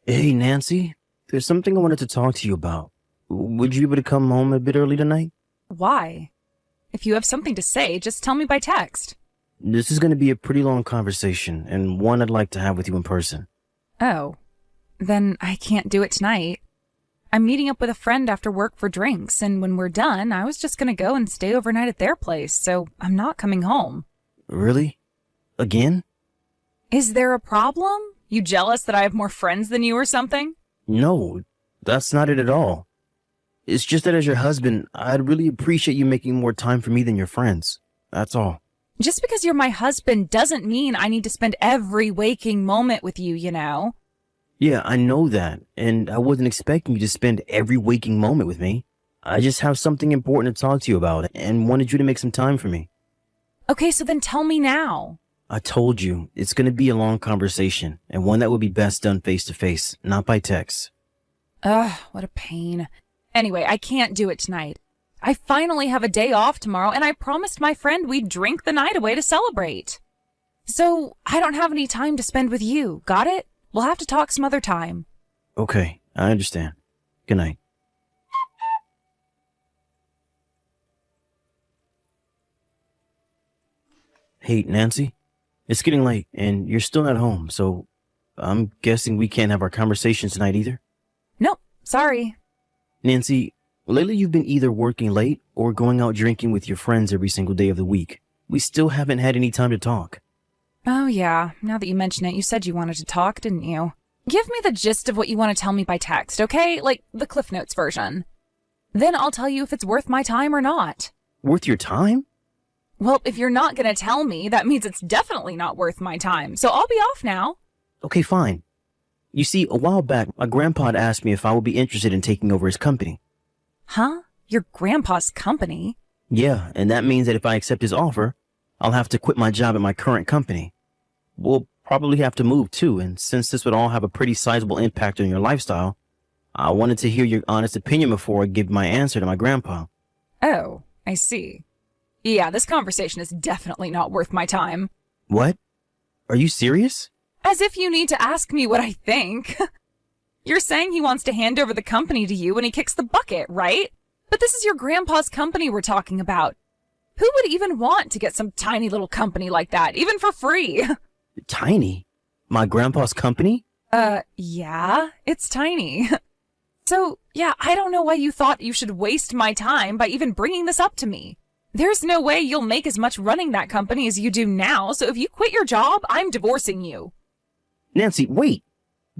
Hey, Nancy, there's something I wanted to talk to you about. Would you be able to come home a bit early tonight? Why? If you have something to say, just tell me by text. This is going to be a pretty long conversation, and one I'd like to have with you in person. Oh, then I can't do it tonight. I'm meeting up with a friend after work for drinks, and when we're done, I was just gonna go and stay overnight at their place, so I'm not coming home. Really? Again? Is there a problem? You jealous that I have more friends than you or something? No, that's not it at all. It's just that as your husband, I'd really appreciate you making more time for me than your friends. That's all. Just because you're my husband doesn't mean I need to spend every waking moment with you, you know? Yeah, I know that, and I wasn't expecting you to spend every waking moment with me. I just have something important to talk to you about, and wanted you to make some time for me. Okay, so then tell me now. I told you, it's going to be a long conversation, and one that would be best done face to face, not by text. Ugh, what a pain. Anyway, I can't do it tonight. I finally have a day off tomorrow, and I promised my friend we'd drink the night away to celebrate. So, I don't have any time to spend with you, got it? We'll have to talk some other time. Okay, I understand. Good night. Hey, Nancy, it's getting late, and you're still not home, so I'm guessing we can't have our conversation tonight either? Nope, sorry. Nancy, lately you've been either working late or going out drinking with your friends every single day of the week. We still haven't had any time to talk. Oh yeah, now that you mention it, you said you wanted to talk, didn't you? Give me the gist of what you want to tell me by text, okay? Like the Cliff Notes version. Then I'll tell you if it's worth my time or not. Worth your time? Well, if you're not gonna tell me, that means it's definitely not worth my time, so I'll be off now. Okay, fine. You see, a while back, my grandpa had asked me if I would be interested in taking over his company. Huh? Your grandpa's company? Yeah, and that means that if I accept his offer, I'll have to quit my job at my current company. We'll probably have to move too, and since this would all have a pretty sizable impact on your lifestyle, I wanted to hear your honest opinion before I give my answer to my grandpa. Oh, I see. Yeah, this conversation is definitely not worth my time. What? Are you serious? As if you need to ask me what I think. You're saying he wants to hand over the company to you when he kicks the bucket, right? But this is your grandpa's company we're talking about. Who would even want to get some tiny little company like that, even for free? Tiny? My grandpa's company? Yeah, it's tiny. So, yeah, I don't know why you thought you should waste my time by even bringing this up to me. There's no way you'll make as much running that company as you do now, so if you quit your job, I'm divorcing you. Nancy, wait.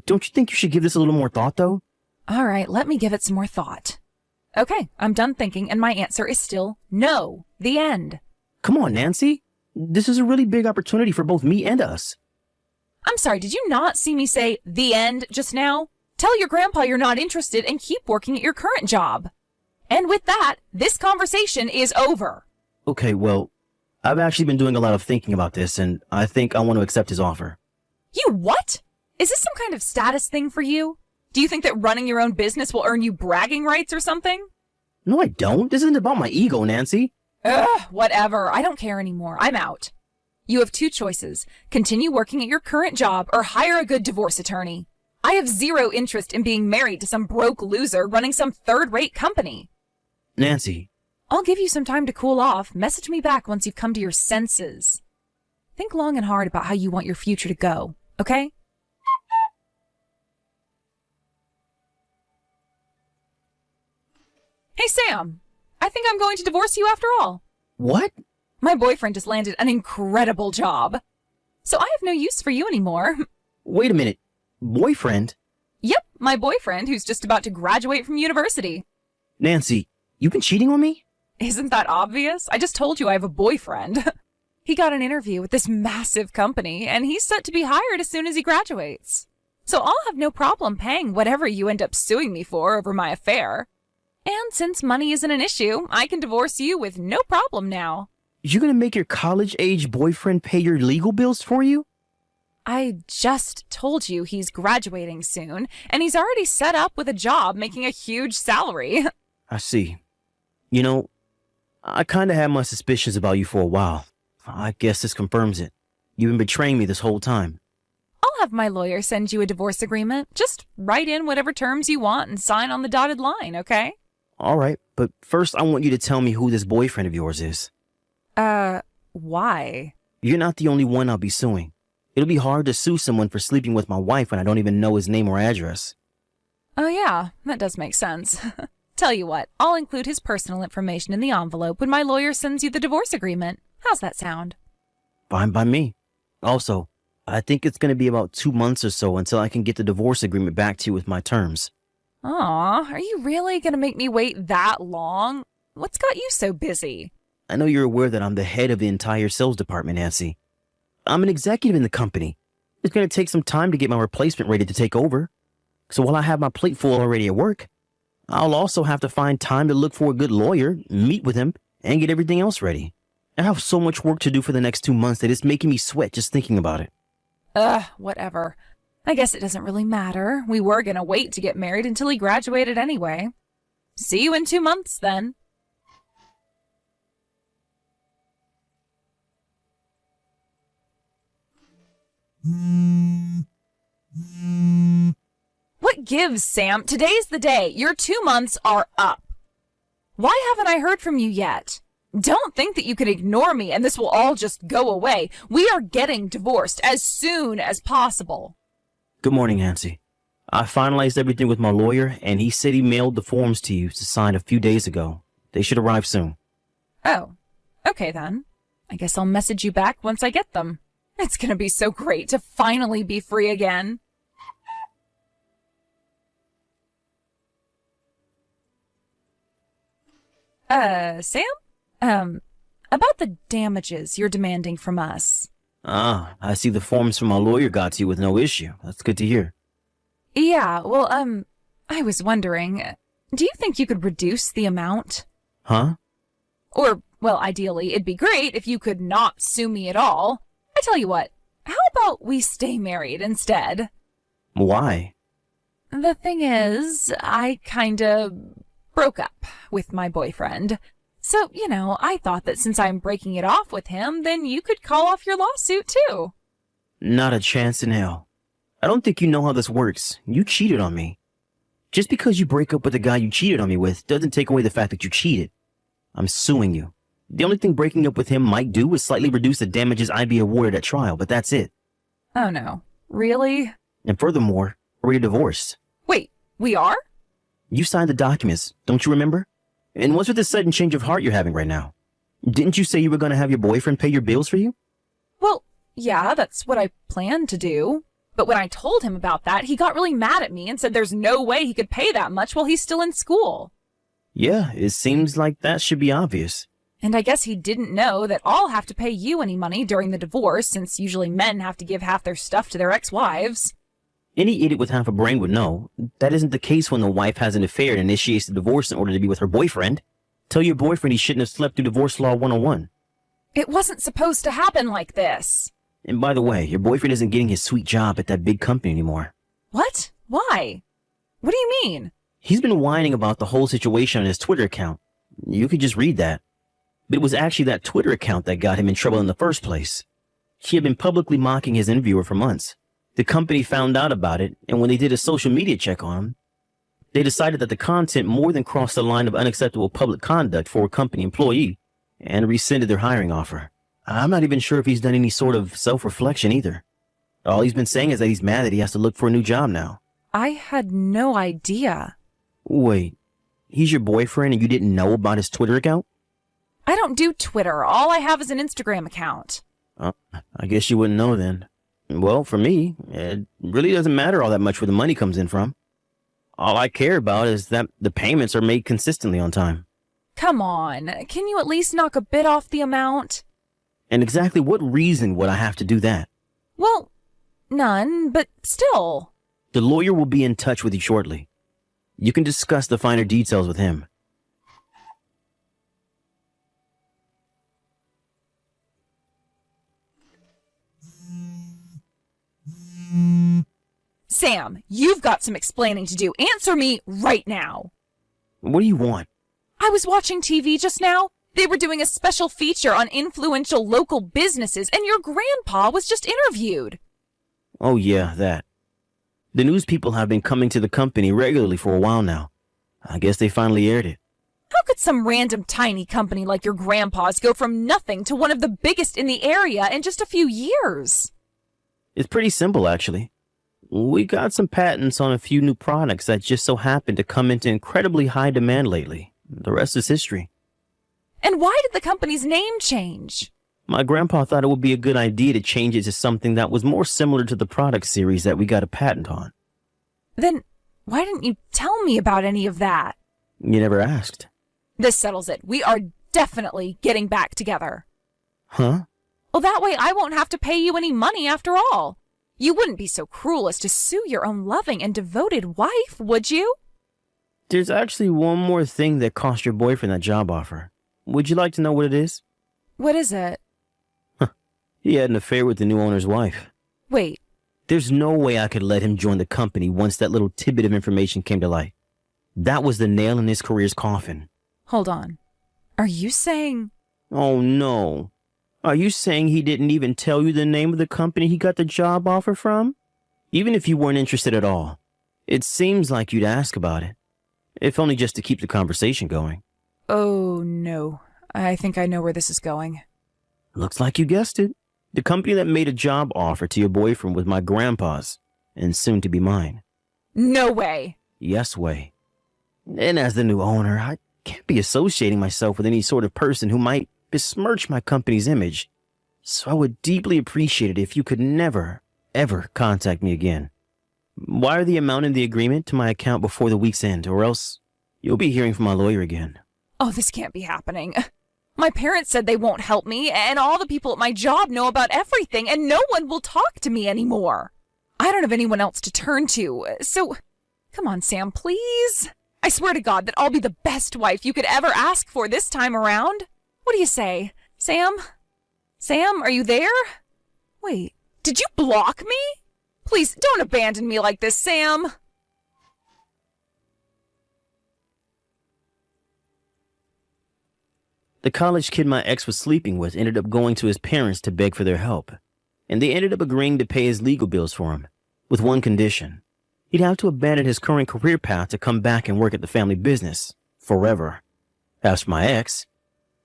Don't you think you should give this a little more thought, though? All right, let me give it some more thought. Okay, I'm done thinking, and my answer is still no. The end. Come on, Nancy. This is a really big opportunity for both me and us. I'm sorry, did you not see me say the end just now? Tell your grandpa you're not interested and keep working at your current job. And with that, this conversation is over. Okay, well, I've actually been doing a lot of thinking about this, and I think I want to accept his offer. You what? Is this some kind of status thing for you? Do you think that running your own business will earn you bragging rights or something? No, I don't. This isn't about my ego, Nancy. Ugh, whatever. I don't care anymore. I'm out. You have two choices. Continue working at your current job or hire a good divorce attorney. I have zero interest in being married to some broke loser running some third-rate company. Nancy. I'll give you some time to cool off. Message me back once you've come to your senses. Think long and hard about how you want your future to go, okay? Hey, Sam. I think I'm going to divorce you after all. What? My boyfriend just landed an incredible job. So I have no use for you anymore. Wait a minute. Boyfriend? Yep, my boyfriend who's just about to graduate from university. Nancy, you've been cheating on me? Isn't that obvious? I just told you I have a boyfriend. He got an interview with this massive company, and he's set to be hired as soon as he graduates. So I'll have no problem paying whatever you end up suing me for over my affair. And since money isn't an issue, I can divorce you with no problem now. You're gonna make your college-age boyfriend pay your legal bills for you? I just told you he's graduating soon, and he's already set up with a job making a huge salary. I see. You know, I kinda had my suspicions about you for a while. I guess this confirms it. You've been betraying me this whole time. I'll have my lawyer send you a divorce agreement. Just write in whatever terms you want and sign on the dotted line, okay? All right, but first I want you to tell me who this boyfriend of yours is. Why? You're not the only one I'll be suing. It'll be hard to sue someone for sleeping with my wife when I don't even know his name or address. Oh yeah, that does make sense. Tell you what, I'll include his personal information in the envelope when my lawyer sends you the divorce agreement. How's that sound? Fine by me. Also, I think it's going to be about 2 months or so until I can get the divorce agreement back to you with my terms. Aw, are you really gonna make me wait that long? What's got you so busy? I know you're aware that I'm the head of the entire sales department, Nancy. I'm an executive in the company. It's going to take some time to get my replacement ready to take over. So while I have my plate full already at work, I'll also have to find time to look for a good lawyer, meet with him, and get everything else ready. I have so much work to do for the next 2 months that it's making me sweat just thinking about it. Whatever. I guess it doesn't really matter. We were gonna wait to get married until he graduated anyway. See you in 2 months, then. What gives, Sam? Today's the day. Your 2 months are up. Why haven't I heard from you yet? Don't think that you can ignore me and this will all just go away. We are getting divorced as soon as possible. Good morning, Nancy. I finalized everything with my lawyer, and he said he mailed the forms to you to sign a few days ago. They should arrive soon. Oh, okay then. I guess I'll message you back once I get them. It's gonna be so great to finally be free again. Sam? About the damages you're demanding from us. Ah, I see the forms from my lawyer got to you with no issue. That's good to hear. Yeah, well, I was wondering, do you think you could reduce the amount? Huh? Or, well, ideally, it'd be great if you could not sue me at all. I tell you what, how about we stay married instead? Why? The thing is, I kinda broke up with my boyfriend. So, I thought that since I'm breaking it off with him, then you could call off your lawsuit too. Not a chance in hell. I don't think you know how this works. You cheated on me. Just because you break up with the guy you cheated on me with doesn't take away the fact that you cheated. I'm suing you. The only thing breaking up with him might do is slightly reduce the damages I'd be awarded at trial, but that's it. Oh no. Really? And furthermore, we're already divorced. Wait, we are? You signed the documents, don't you remember? And what's with this sudden change of heart you're having right now? Didn't you say you were going to have your boyfriend pay your bills for you? Well, yeah, that's what I planned to do. But when I told him about that, he got really mad at me and said there's no way he could pay that much while he's still in school. Yeah, it seems like that should be obvious. And I guess he didn't know that I'll have to pay you any money during the divorce, since usually men have to give half their stuff to their ex-wives. Any idiot with half a brain would know. That isn't the case when the wife has an affair and initiates the divorce in order to be with her boyfriend. Tell your boyfriend he shouldn't have slept through Divorce Law 101. It wasn't supposed to happen like this. And by the way, your boyfriend isn't getting his sweet job at that big company anymore. What? Why? What do you mean? He's been whining about the whole situation on his Twitter account. You could just read that. But it was actually that Twitter account that got him in trouble in the first place. He had been publicly mocking his interviewer for months. The company found out about it, and when they did a social media check on him, they decided that the content more than crossed the line of unacceptable public conduct for a company employee and rescinded their hiring offer. I'm not even sure if he's done any sort of self-reflection either. All he's been saying is that he's mad that he has to look for a new job now. I had no idea. Wait, he's your boyfriend and you didn't know about his Twitter account? I don't do Twitter. All I have is an Instagram account. I guess you wouldn't know then. Well, for me, it really doesn't matter all that much where the money comes in from. All I care about is that the payments are made consistently on time. Come on, can you at least knock a bit off the amount? And exactly what reason would I have to do that? Well, none, but still. The lawyer will be in touch with you shortly. You can discuss the finer details with him. Sam, you've got some explaining to do. Answer me right now. What do you want? I was watching TV just now. They were doing a special feature on influential local businesses, and your grandpa was just interviewed. Oh yeah, that. The news people have been coming to the company regularly for a while now. I guess they finally aired it. How could some random tiny company like your grandpa's go from nothing to one of the biggest in the area in just a few years? It's pretty simple, actually. We got some patents on a few new products that just so happened to come into incredibly high demand lately. The rest is history. And why did the company's name change? My grandpa thought it would be a good idea to change it to something that was more similar to the product series that we got a patent on. Then why didn't you tell me about any of that? You never asked. This settles it. We are definitely getting back together. Huh? Well, that way I won't have to pay you any money after all. You wouldn't be so cruel as to sue your own loving and devoted wife, would you? There's actually one more thing that cost your boyfriend that job offer. Would you like to know what it is? What is it? He had an affair with the new owner's wife. Wait, There's no way I could let him join the company once that little tidbit of information came to light. That was the nail in his career's coffin. hold on. Are you saying... Oh no. Are you saying he didn't even tell you the name of the company he got the job offer from? Even if you weren't interested at all, it seems like you'd ask about it. If only just to keep the conversation going. Oh, no. I think I know where this is going. Looks like you guessed it. The company that made a job offer to your boyfriend was my grandpa's, and soon to be mine. No way! Yes way. And as the new owner, I can't be associating myself with any sort of person who might besmirch my company's image. So I would deeply appreciate it if you could never, ever contact me again. Wire the amount in the agreement to my account before the week's end, or else you'll be hearing from my lawyer again. Oh, this can't be happening. My parents said they won't help me, and all the people at my job know about everything, and no one will talk to me anymore. I don't have anyone else to turn to, so... Come on, Sam, please. I swear to God that I'll be the best wife you could ever ask for this time around. What do you say? Sam? Sam, are you there? Wait, did you block me? Please, don't abandon me like this, Sam. The college kid my ex was sleeping with ended up going to his parents to beg for their help, and they ended up agreeing to pay his legal bills for him, with one condition. He'd have to abandon his current career path to come back and work at the family business, forever. As for my ex,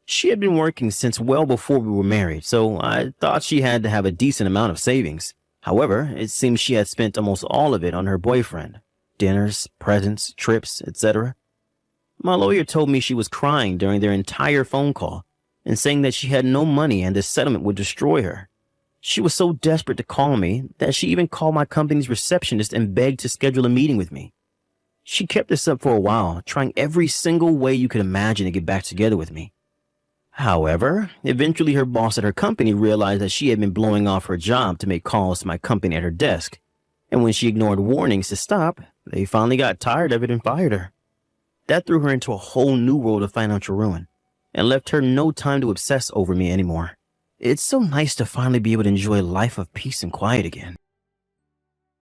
she had been working since well before we were married, so I thought she had to have a decent amount of savings. However, it seems she had spent almost all of it on her boyfriend. Dinners, presents, trips, etc. My lawyer told me she was crying during their entire phone call and saying that she had no money and the settlement would destroy her. She was so desperate to call me that she even called my company's receptionist and begged to schedule a meeting with me. She kept this up for a while, trying every single way you could imagine to get back together with me. However, eventually her boss at her company realized that she had been blowing off her job to make calls to my company at her desk, and when she ignored warnings to stop, they finally got tired of it and fired her. That threw her into a whole new world of financial ruin, and left her no time to obsess over me anymore. It's so nice to finally be able to enjoy a life of peace and quiet again.